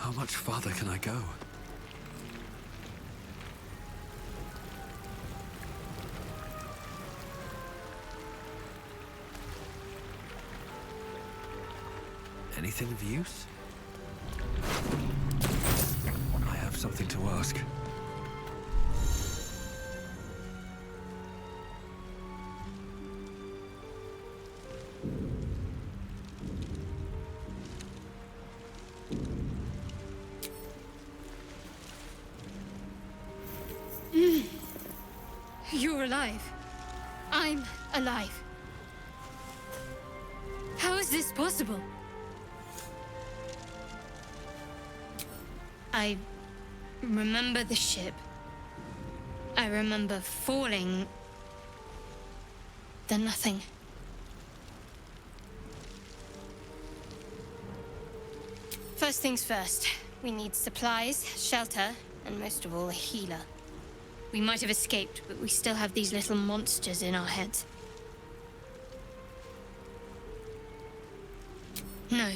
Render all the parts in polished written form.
How much farther can I go? Anything of use? I have something to ask. You're alive. I'm alive. How is this possible? I remember the ship. I remember falling. Then nothing. First things first. We need supplies, shelter, and most of all, a healer. We might have escaped, but we still have these little monsters in our heads. No,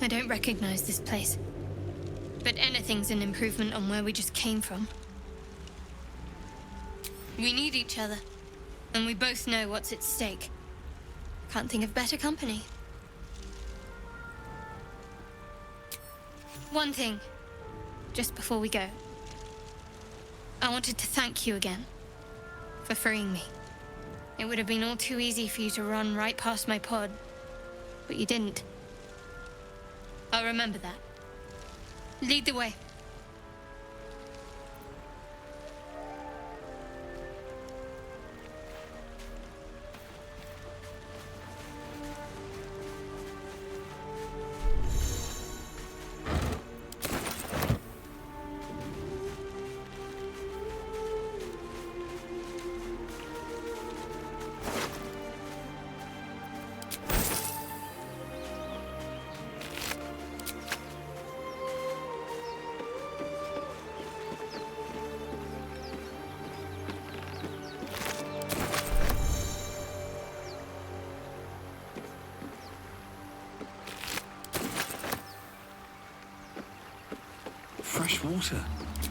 I don't recognize this place. But anything's an improvement on where we just came from. We need each other, and we both know what's at stake. Can't think of better company. One thing, just before we go. I wanted to thank you again for freeing me. It would have been all too easy for you to run right past my pod, but you didn't. I'll remember that. Lead the way. Fresh water.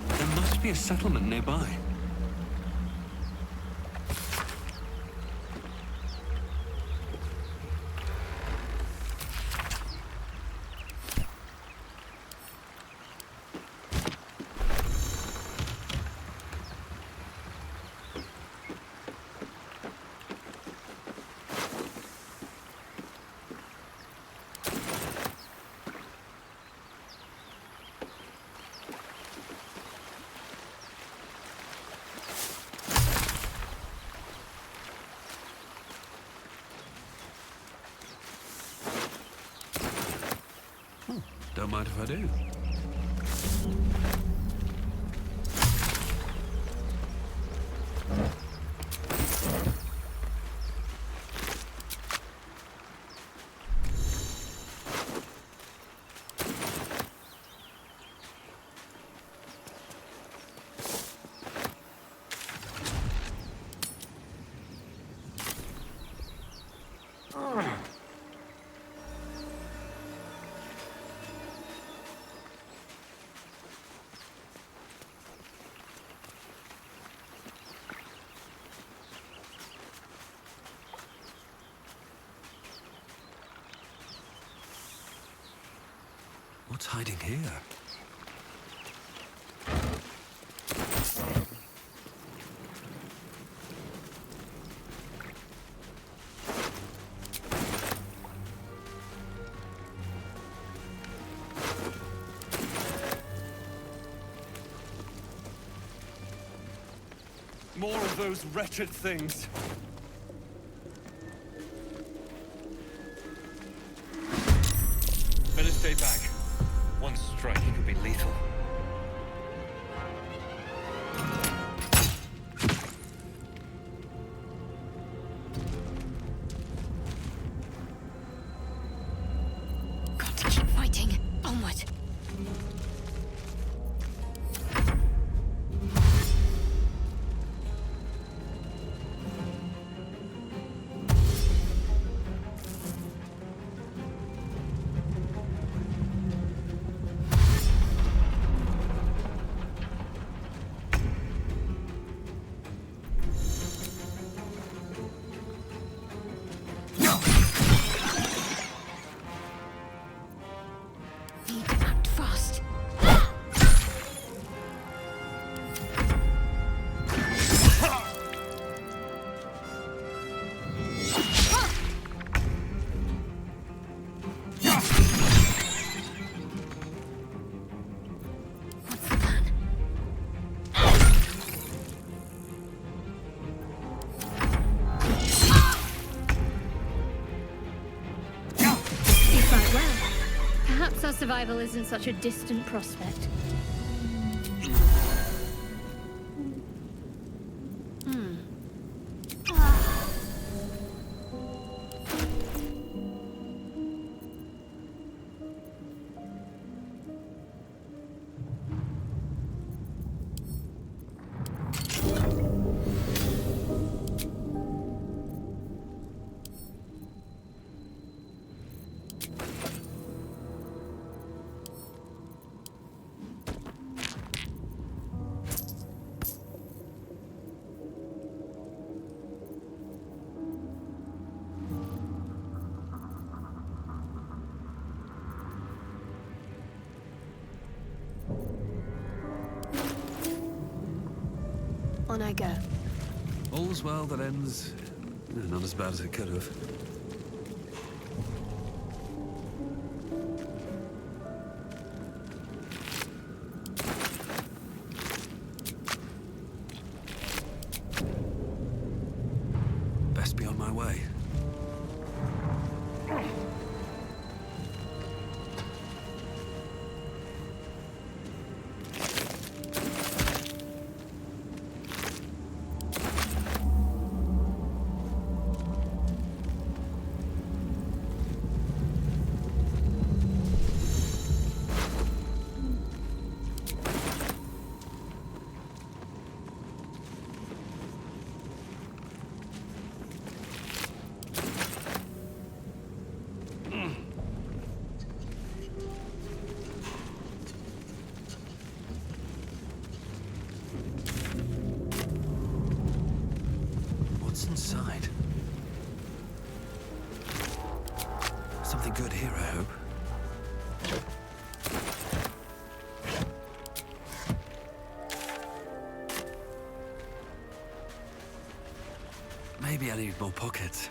There must be a settlement nearby. Don't mind if I do. What's hiding here? More of those wretched things. Better stay back. One strike could be lethal. Got to keep fighting. Onward. Well, perhaps our survival isn't such a distant prospect. On I go. All's well that ends not as bad as it could have. Best be on my way. Inside. Something good here, I hope. Maybe I need more pockets.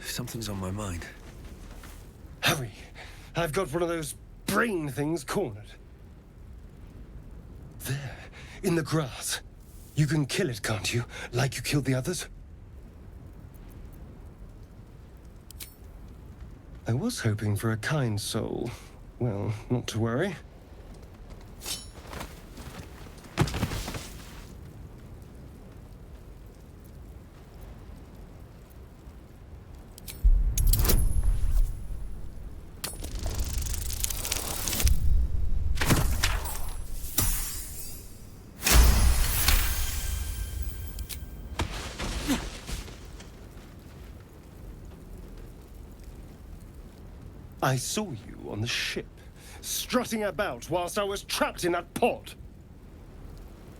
Something's on my mind. Hurry! I've got one of those brain things cornered. There, in the grass. You can kill it, can't you? Like you killed the others? I was hoping for a kind soul. Well, not to worry. I saw you on the ship, strutting about whilst I was trapped in that pod.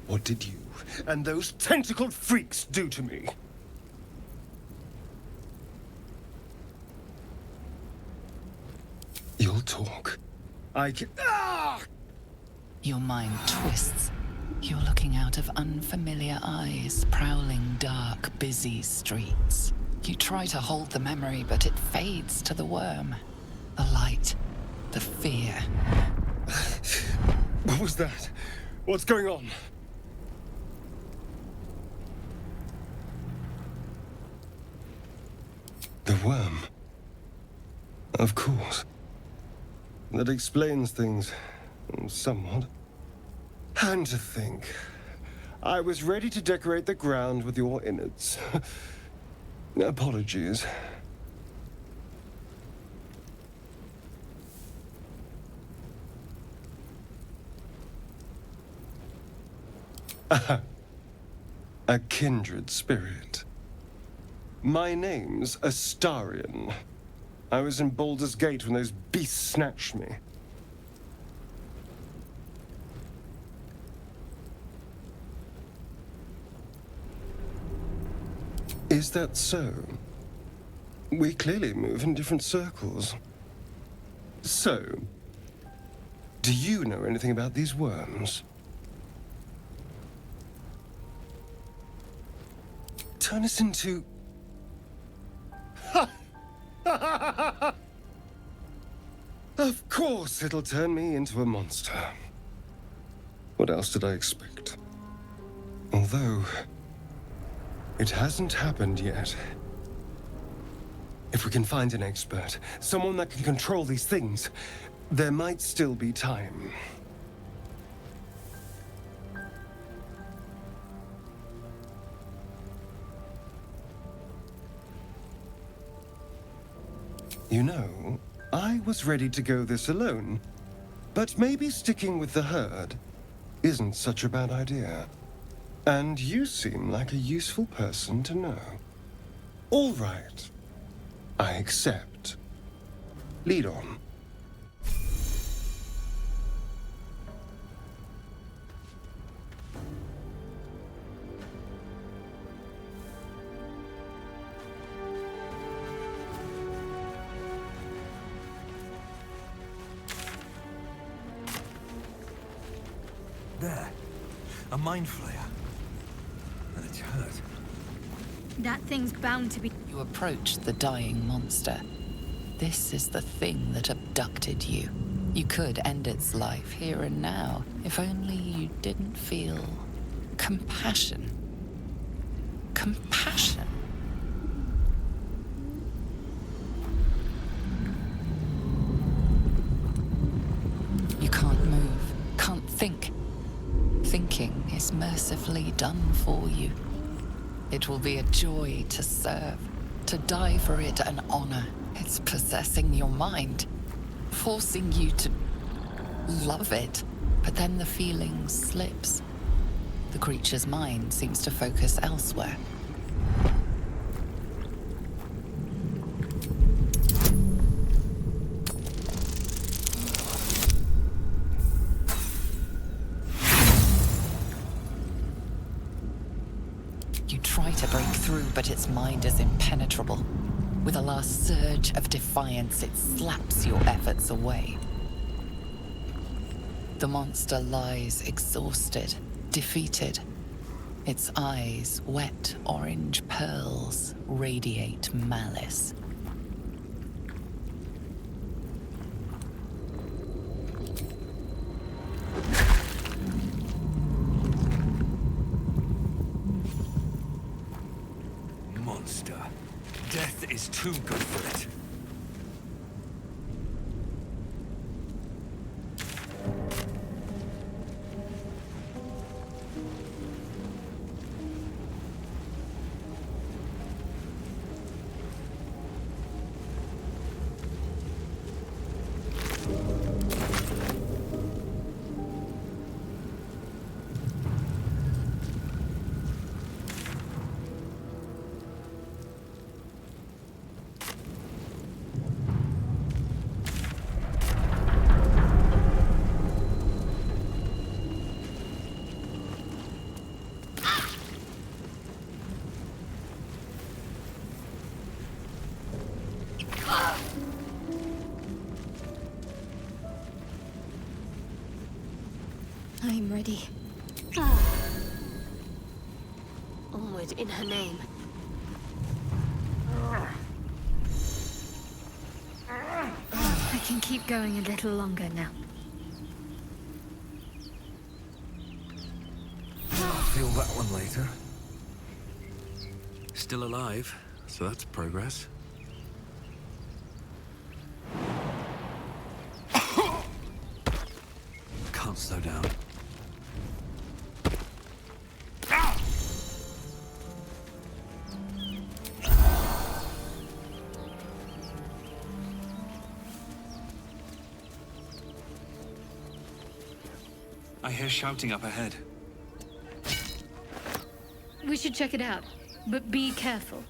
What did you and those tentacled freaks do to me? You'll talk. I can... Ah! Your mind twists. You're looking out of unfamiliar eyes, prowling dark, busy streets. You try to hold the memory, but it fades to the worm. The light, the fear. What was that? What's going on? The worm. Of course. That explains things, somewhat. And to think, I was ready to decorate the ground with your innards. Apologies. A kindred spirit. My name's Astarion. I was in Baldur's Gate when those beasts snatched me. Is that so? We clearly move in different circles. So, do you know anything about these worms? Turn us into... Of course it'll turn me into a monster. What else did I expect? Although, it hasn't happened yet. If we can find an expert, someone that can control these things, there might still be time. You know, I was ready to go this alone, but maybe sticking with the herd isn't such a bad idea. And you seem like a useful person to know. All right. I accept. Lead on. There. A mind flayer. And it's hurt. That thing's bound to be... You approach the dying monster. This is the thing that abducted you. You could end its life here and now, if only you didn't feel compassion. Compassion. You can't move, can't think. Thinking is mercifully done for you. It will be a joy to serve, to die for it an honor. It's possessing your mind, forcing you to love it. But then the feeling slips. The creature's mind seems to focus elsewhere. Try to break through, but its mind is impenetrable. With a last surge of defiance, it slaps your efforts away. The monster lies exhausted, defeated. Its eyes, wet orange pearls, radiate malice. Death is too good for it. I'm ready. Onward in her name. I can keep going a little longer now. I'll feel that one later. Still alive, so that's progress. Can't slow down. I hear shouting up ahead. We should check it out, but be careful.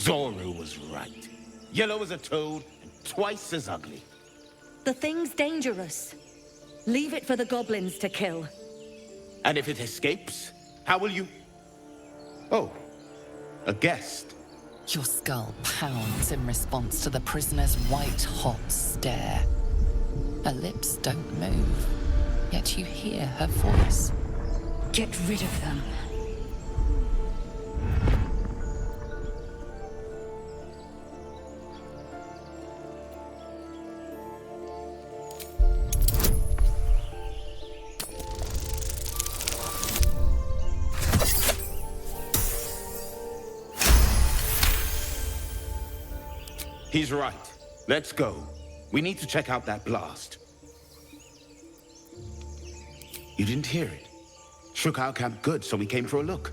Zoru was right. Yellow as a toad and twice as ugly. The thing's dangerous. Leave it for the goblins to kill. And if it escapes, how will you... Oh, a guest. Your skull pounds in response to the prisoner's white-hot stare. Her lips don't move, yet you hear her voice. Get rid of them. He's right. Let's go. We need to check out that blast. You didn't hear it? Shook our camp good, so we came for a look.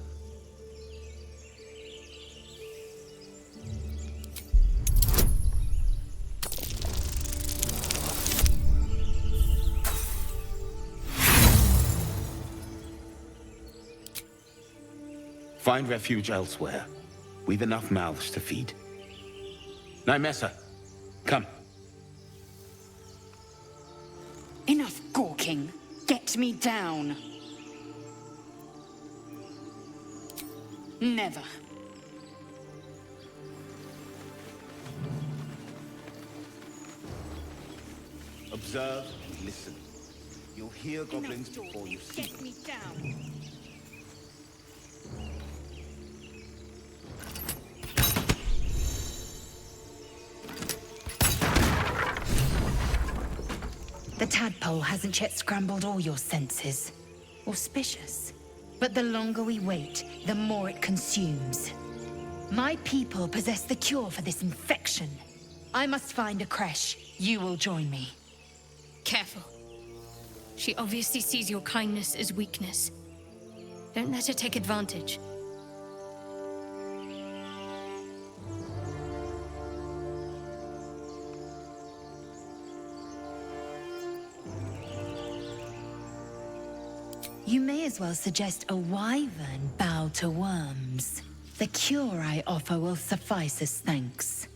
Find refuge elsewhere. We've enough mouths to feed. Nymessa, come. Enough gawking. Get me down. Never. Observe and listen. You'll hear goblins before you see them. Get me down. The tadpole hasn't yet scrambled all your senses. Auspicious. But the longer we wait, the more it consumes. My people possess the cure for this infection. I must find a creche. You will join me. Careful. She obviously sees your kindness as weakness. Don't let her take advantage. You may as well suggest a wyvern bow to worms. The cure I offer will suffice as thanks.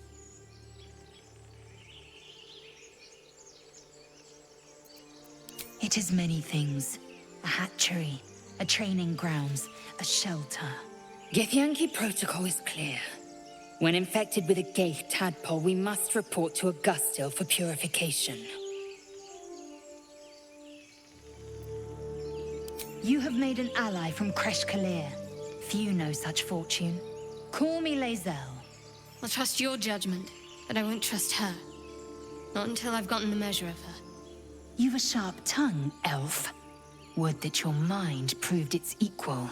It is many things. A hatchery, a training grounds, a shelter. Githyanki protocol is clear. When infected with a Gaith tadpole, we must report to Augustil for purification. You have made an ally from Kresh Kalir. Few know such fortune. Call me Lae'zel. I'll trust your judgment, but I won't trust her. Not until I've gotten the measure of her. You've a sharp tongue, elf. Would that your mind proved its equal.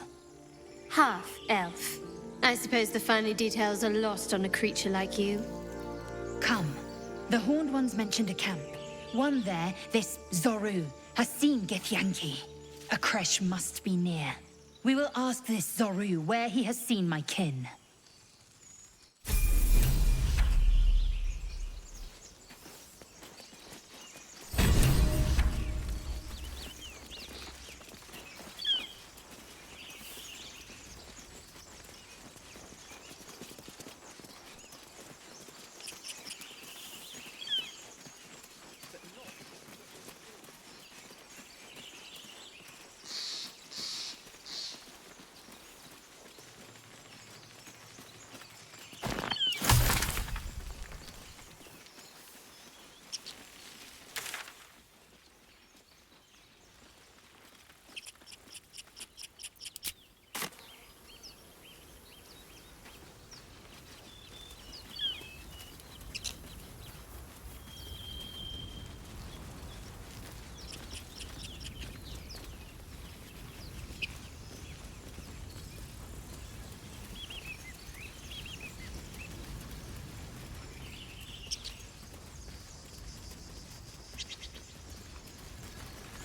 Half-elf. I suppose the finer details are lost on a creature like you. Come. The Horned Ones mentioned a camp. One there, this Zoru, has seen Githyanki. A creche must be near. We will ask this Zoru where he has seen my kin.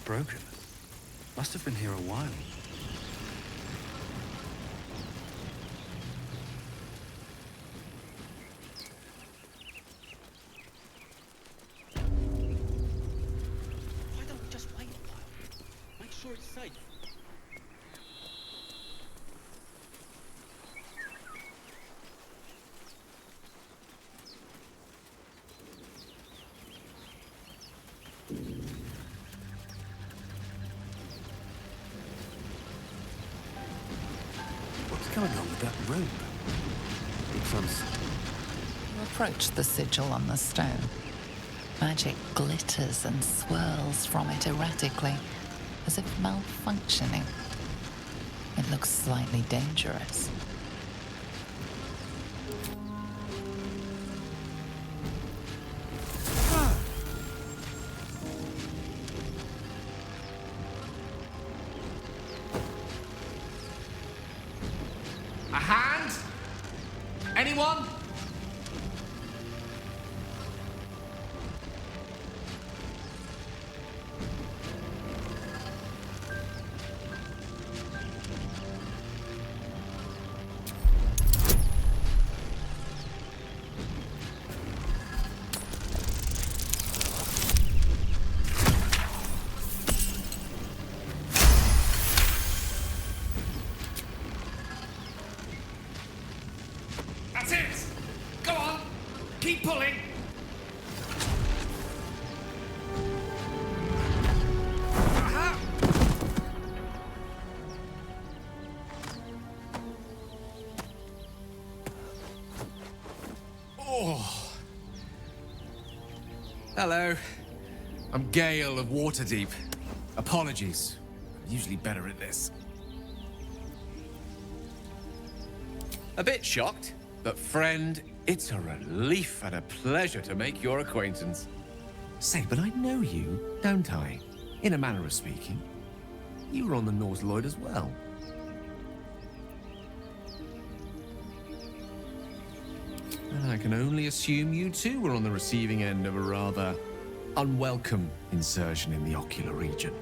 Broken. Must have been here a while. Why don't we just wait a while? Make sure it's safe. going on with that rope? It's You approach the sigil on the stone. Magic glitters and swirls from it erratically, as if malfunctioning. It looks slightly dangerous. A hand? Anyone? That's it! Go on! Keep pulling! Aha! Oh. Hello. I'm Gale of Waterdeep. Apologies. I'm usually better at this. A bit shocked. But friend, it's a relief and a pleasure to make your acquaintance. Say, but I know you, don't I? In a manner of speaking. You were on the Norse Lloyd as well. And I can only assume you too were on the receiving end of a rather unwelcome insertion in the ocular region.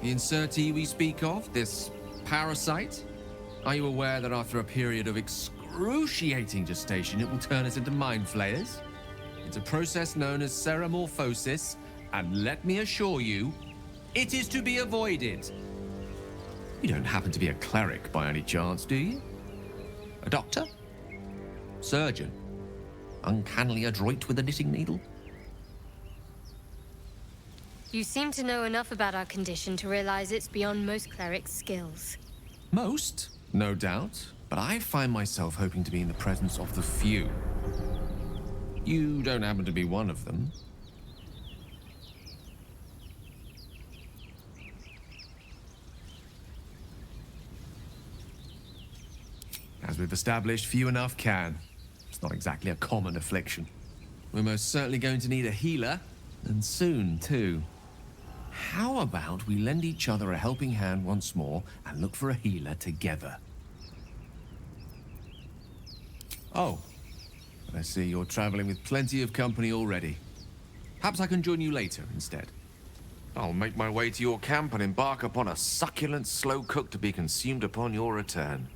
The insertee we speak of, this parasite, are you aware that after a period of excruciating gestation, it will turn us into mind flayers? It's a process known as ceremorphosis, and let me assure you, it is to be avoided. You don't happen to be a cleric by any chance, do you? A doctor? Surgeon? Uncannily adroit with a knitting needle? You seem to know enough about our condition to realize it's beyond most clerics' skills. Most? No doubt, but I find myself hoping to be in the presence of the few. You don't happen to be one of them. As we've established, few enough can. It's not exactly a common affliction. We're most certainly going to need a healer, and soon, too. How about we lend each other a helping hand once more and look for a healer together? Oh, I see you're traveling with plenty of company already. Perhaps I can join you later instead. I'll make my way to your camp and embark upon a succulent slow cook to be consumed upon your return.